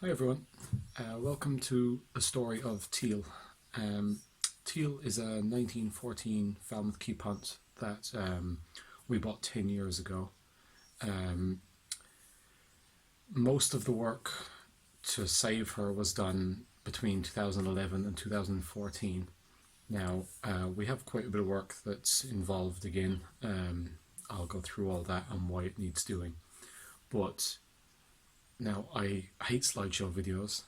Hi everyone, welcome to the story of Teal. Teal is a 1914 Falmouth Quay Punt that we bought 10 years ago. Most of the work to save her was done between 2011 and 2014. Now, we have quite a bit of work that's involved again. I'll go through all that and why it needs doing. But now, I hate slideshow videos,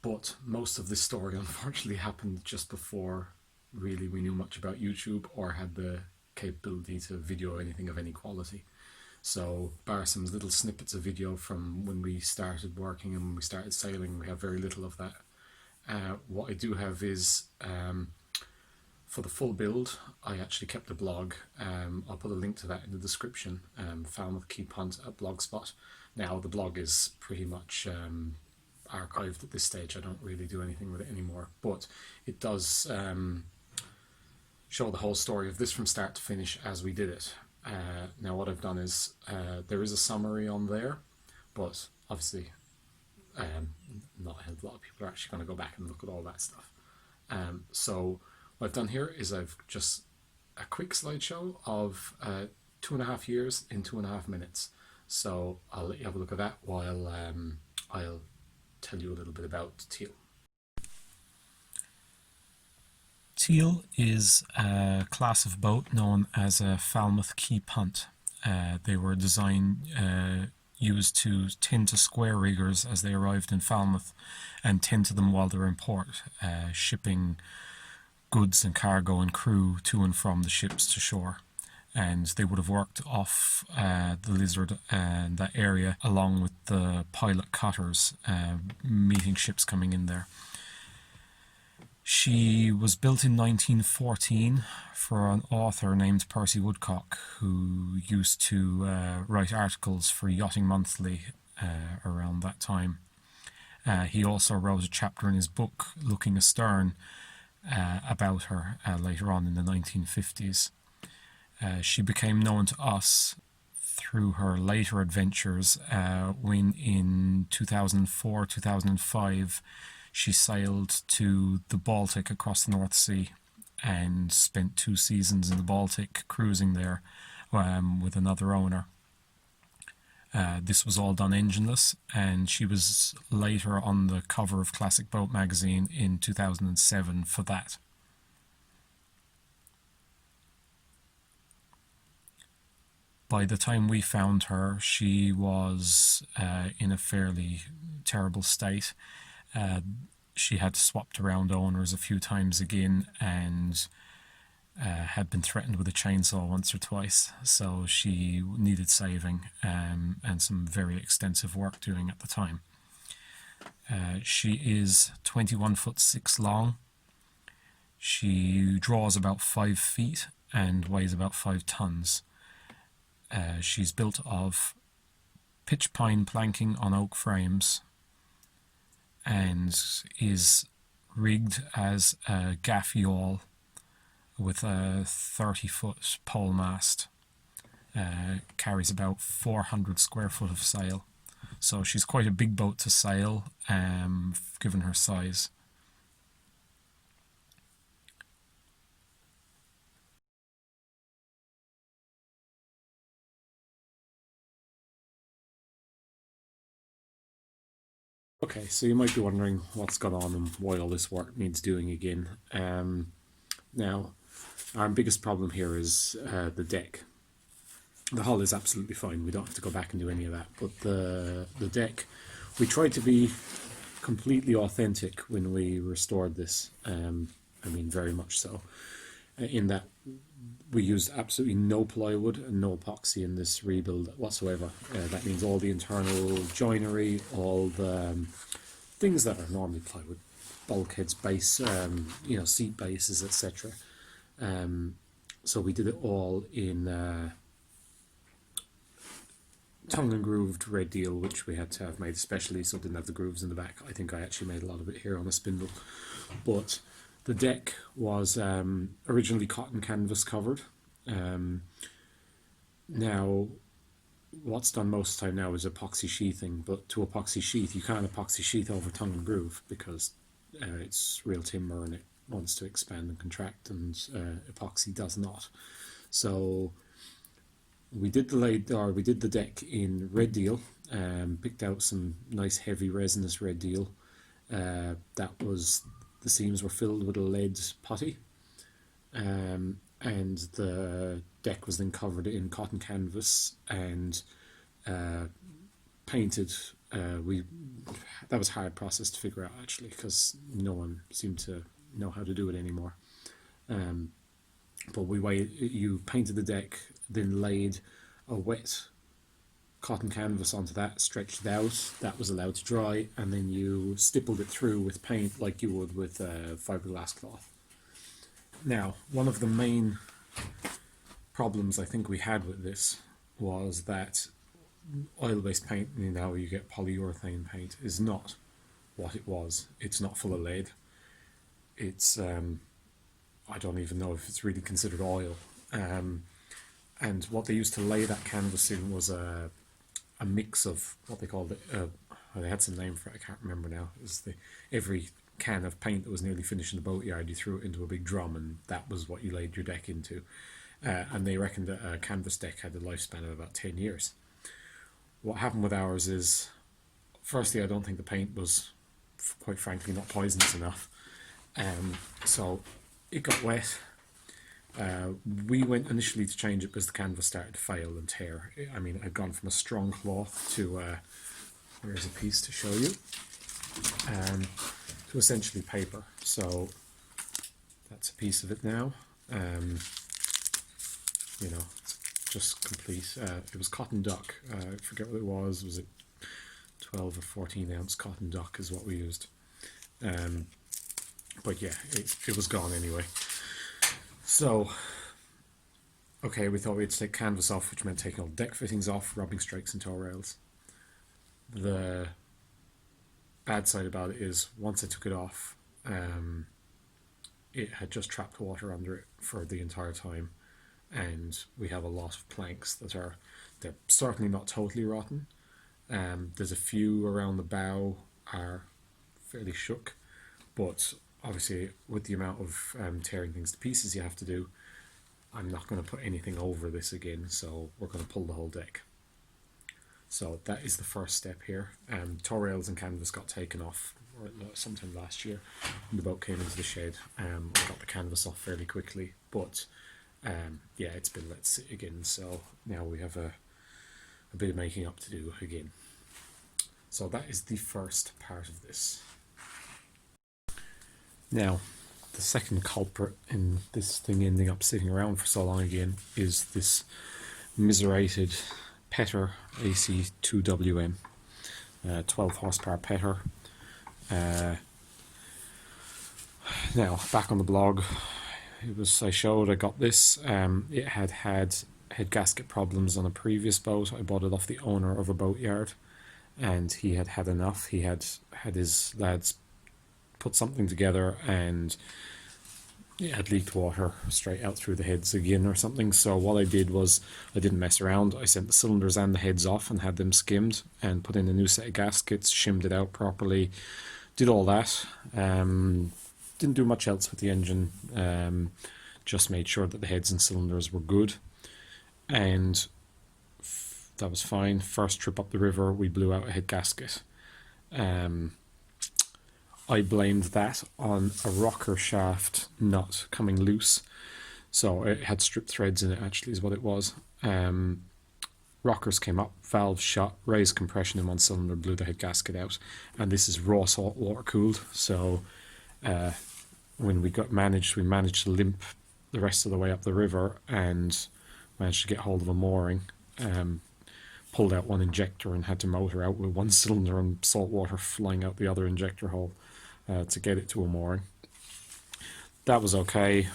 but most of this story unfortunately happened just before really we knew much about YouTube or had the capability to video anything of any quality. So, bar some little snippets of video from when we started working and when we started sailing, we have very little of that. What I do have is, for the full build, I actually kept a blog. I'll put a link to that in the description. Falmouth Quay Punt at Blogspot. Now the blog is pretty much archived at this stage. I don't really do anything with it anymore, but it does show the whole story of this from start to finish as we did it. Now what I've done is there is a summary on there, but obviously not a lot of people are actually going to go back and look at all that stuff. So what I've done here is I've just a quick slideshow of 2.5 years in 2.5 minutes. So I'll let you have a look at that while I'll tell you a little bit about Teal. Teal is a class of boat known as a Falmouth Quay Punt. They were used to tend to square riggers as they arrived in Falmouth and tend to them while they're in port, shipping goods and cargo and crew to and from the ships to shore. And they would have worked off the Lizard and that area along with the pilot cutters, meeting ships coming in there. She was built in 1914 for an author named Percy Woodcock, who used to write articles for Yachting Monthly around that time. He also wrote a chapter in his book, Looking Astern, about her later on in the 1950s. She became known to us through her later adventures when in 2004-2005 she sailed to the Baltic across the North Sea and spent 2 seasons in the Baltic cruising there with another owner. This was all done engineless, and she was later on the cover of Classic Boat magazine in 2007 for that. By the time we found her, she was in a fairly terrible state. She had swapped around owners a few times again and had been threatened with a chainsaw once or twice, so she needed saving and some very extensive work doing at the time. She is 21'6" long. She draws about 5 feet and weighs about 5 tons. She's built of pitch pine planking on oak frames and is rigged as a gaff yawl with a 30-foot pole mast. Carries about 400 square foot of sail. So she's quite a big boat to sail, given her size. Okay, so you might be wondering what's gone on and why all this work needs doing again. Now, our biggest problem here is the deck. The hull is absolutely fine, we don't have to go back and do any of that, but the deck, we tried to be completely authentic when we restored this. I mean, very much so, in that we used absolutely no plywood and no epoxy in this rebuild whatsoever. That means all the internal joinery, all the things that are normally plywood, bulkheads, base, seat bases, etc. So we did it all in tongue and grooved red deal, which we had to have made especially, so it didn't have the grooves in the back. I think I actually made a lot of it here on a spindle. But the deck was originally cotton canvas covered. Now, what's done most of the time now is epoxy sheathing, but to epoxy sheath, you can't epoxy sheath over tongue and groove because it's real timber and it wants to expand and contract, and epoxy does not. So we did the deck in red deal, picked out some nice heavy resinous red deal. That was, the seams were filled with a lead putty, and the deck was then covered in cotton canvas and painted. That was a hard process to figure out actually, because no one seemed to know how to do it anymore. But you painted the deck, then laid a wet cotton canvas onto that, stretched it out, that was allowed to dry, and then you stippled it through with paint like you would with fiberglass cloth. Now, one of the main problems I think we had with this was that oil-based paint, now you get polyurethane paint, is not what it was. It's not full of lead. It's I don't even know if it's really considered oil. And what they used to lay that canvas in was a mix of what they called it. They had some name for it. I can't remember now. It was every can of paint that was nearly finished in the boatyard, you threw it into a big drum, and that was what you laid your deck into. And they reckoned that a canvas deck had a lifespan of about 10 years. What happened with ours is, firstly, I don't think the paint was, quite frankly, not poisonous enough. So it got wet. We went initially to change it because the canvas started to fail and tear. I mean, it had gone from a strong cloth to, here's a piece to show you, to essentially paper. So that's a piece of it now. You know, it's just complete. It was cotton duck. I forget what it was. Was it 12 or 14 ounce cotton duck is what we used. But yeah, it was gone anyway. So, okay, we thought we'd take canvas off, which meant taking all deck fittings off, rubbing strakes and tow rails. The bad side about it is, once I took it off, it had just trapped water under it for the entire time, and we have a lot of planks that they're certainly not totally rotten. There's a few around the bow are fairly shook, but obviously with the amount of tearing things to pieces you have to do, I'm not going to put anything over this again, so we're going to pull the whole deck. So that is the first step here. Tow rails and canvas got taken off sometime last year when the boat came into the shed. I got the canvas off fairly quickly, but yeah, it's been let sit again, so now we have a bit of making up to do again. So that is the first part of this. Now, the second culprit in this thing ending up sitting around for so long again is this miserated Petter AC2WM, 12 horsepower Petter. Now, back on the blog, I got this. It had head gasket problems on a previous boat. I bought it off the owner of a boatyard, and he had had enough. He had his lads put something together, and it had leaked water straight out through the heads again or something. So what I did was, I didn't mess around. I sent the cylinders and the heads off and had them skimmed and put in a new set of gaskets, shimmed it out properly, did all that. Didn't do much else with the engine, just made sure that the heads and cylinders were good, and that was fine. First trip up the river, we blew out a head gasket. I blamed that on a rocker shaft nut coming loose. So it had strip threads in it, actually, is what it was. Rockers came up, valve shut, raised compression in one cylinder, blew the head gasket out. And this is raw salt water cooled. So when we managed to limp the rest of the way up the river and managed to get hold of a mooring. Pulled out one injector and had to motor out with one cylinder and salt water flying out the other injector hole to get it to a mooring. That was okay.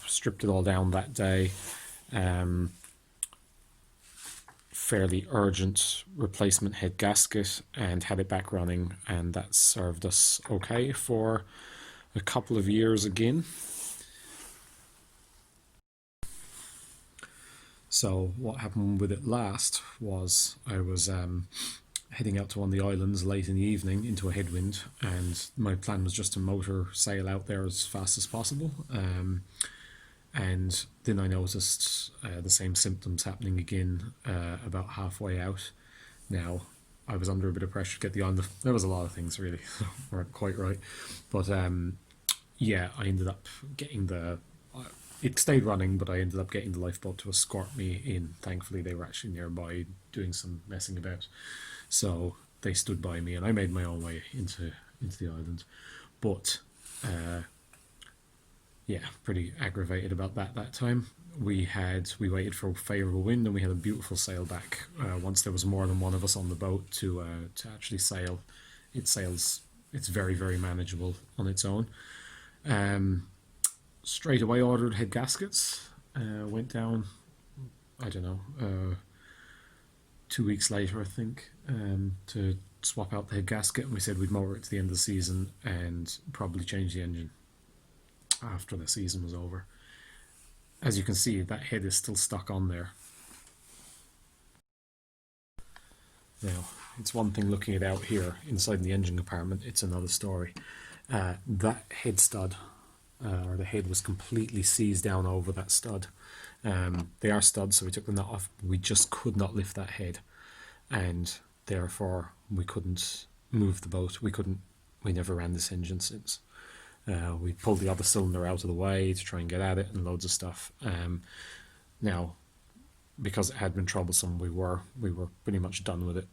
Stripped it all down that day. Fairly urgent replacement head gasket, and had it back running, and that served us okay for a couple of years again. So what happened with it last was I was heading out to one of the islands late in the evening into a headwind, and my plan was just to motor sail out there as fast as possible. And then I noticed the same symptoms happening again about halfway out. Now, I was under a bit of pressure to get the island. There was a lot of things really weren't quite right, but yeah, I ended up getting the. It stayed running, but I ended up getting the lifeboat to escort me in. Thankfully, they were actually nearby doing some messing about, so they stood by me, and I made my own way into the island. But yeah, pretty aggravated about that time. We waited for a favourable wind, and we had a beautiful sail back. Once there was more than one of us on the boat to actually sail, it's very, very manageable on its own. Straight away ordered head gaskets. Went down, I don't know, 2 weeks later, I think, to swap out the head gasket, and we said we'd motor it to the end of the season and probably change the engine after the season was over. As you can see, that head is still stuck on there. Now, it's one thing looking it out here inside the engine compartment, it's another story. That head stud, or the head, was completely seized down over that stud. They are studs, so we took the nut off. We just could not lift that head, and therefore we couldn't move the boat. We never ran this engine since. We pulled the other cylinder out of the way to try and get at it, and loads of stuff. Now, because it had been troublesome, we were pretty much done with it.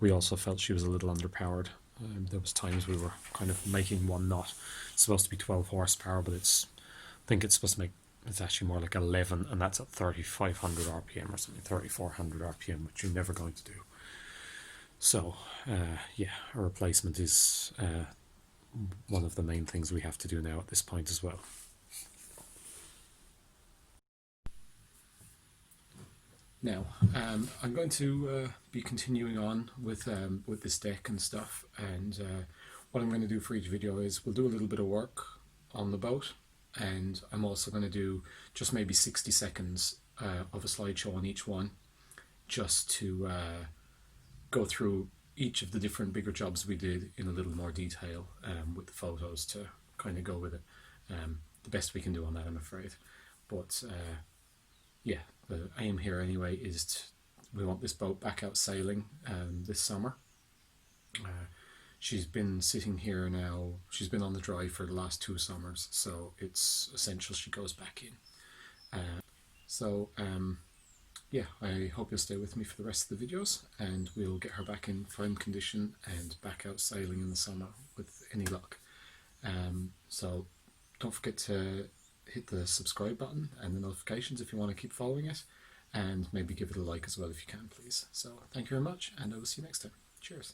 We also felt she was a little underpowered. There was times we were kind of making one knot. It's supposed to be 12 horsepower, but I think it's supposed to make, it's actually more like 11, and that's at 3,500 RPM or something, 3,400 RPM, which you're never going to do. So, yeah, a replacement is one of the main things we have to do now at this point as well. Now, I'm going to be continuing on with this deck and stuff, and what I'm going to do for each video is we'll do a little bit of work on the boat, and I'm also going to do just maybe 60 seconds of a slideshow on each one, just to go through each of the different bigger jobs we did in a little more detail, with the photos to kind of go with it. The best we can do on that, I'm afraid. But yeah, the aim here anyway is we want this boat back out sailing this summer. She's been sitting here now, she's been on the dry for the last 2 summers, so it's essential she goes back in. Yeah, I hope you'll stay with me for the rest of the videos, and we'll get her back in prime condition and back out sailing in the summer with any luck. So don't forget to hit the subscribe button and the notifications if you want to keep following it, and maybe give it a like as well if you can, please. So thank you very much, and I will see you next time. Cheers.